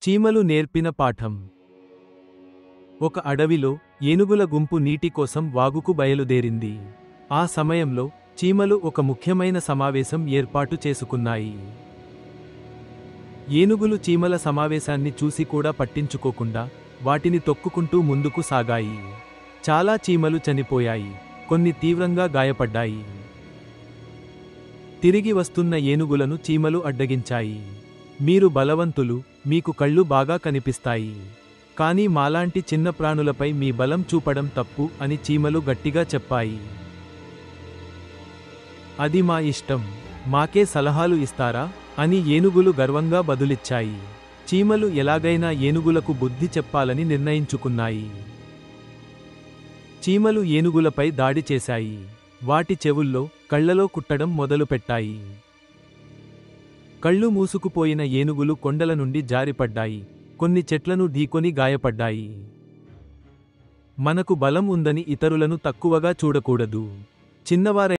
చీమలు నేర్పిన పాఠం. ఒక అడవిలో ఏనుగుల గుంపు నీటి కోసం వాగుకు బయలుదేరింది. ఆ సమయంలో చీమలు ఒక ముఖ్యమైన సమావేశం ఏర్పాటు చేసుకున్నాయి. ఏనుగులు చీమల సమావేశాన్ని చూసి కూడా పట్టించుకోకుండా వాటిని తొక్కుకుంటూ ముందుకు సాగాయి. చాలా చీమలు చనిపోయాయి, కొన్ని తీవ్రంగా గాయపడ్డాయి. తిరిగి వస్తున్న ఏనుగులను చీమలు అడ్డగించాయి. మీరు బలవంతులు, మీకు కళ్ళు బాగా కనిపిస్తాయి. కానీ మాలాంటి చిన్న ప్రాణులపై మీ బలం చూపడం తప్పు అని చీమలు గట్టిగా చెప్పాయి. అది మా ఇష్టం, మాకే సలహాలు ఇస్తారా అని ఏనుగులు గర్వంగా బదులిచ్చాయి. చీమలు ఎలాగైనా ఏనుగులకు బుద్ధి చెప్పాలని నిర్ణయించుకున్నాయి. చీమలు ఏనుగులపై దాడి చేశాయి. వాటి చెవుల్లో, కళ్లలో కుట్టడం మొదలుపెట్టాయి. కళ్ళు మూసుకుపోయిన ఏనుగులు కొండల నుండి జారిపడ్డాయి, కొన్ని చెట్లను ఢీకొని గాయపడ్డాయి. మనకు బలం ఉందని ఇతరులను తక్కువగా చూడకూడదు. చిన్నవారై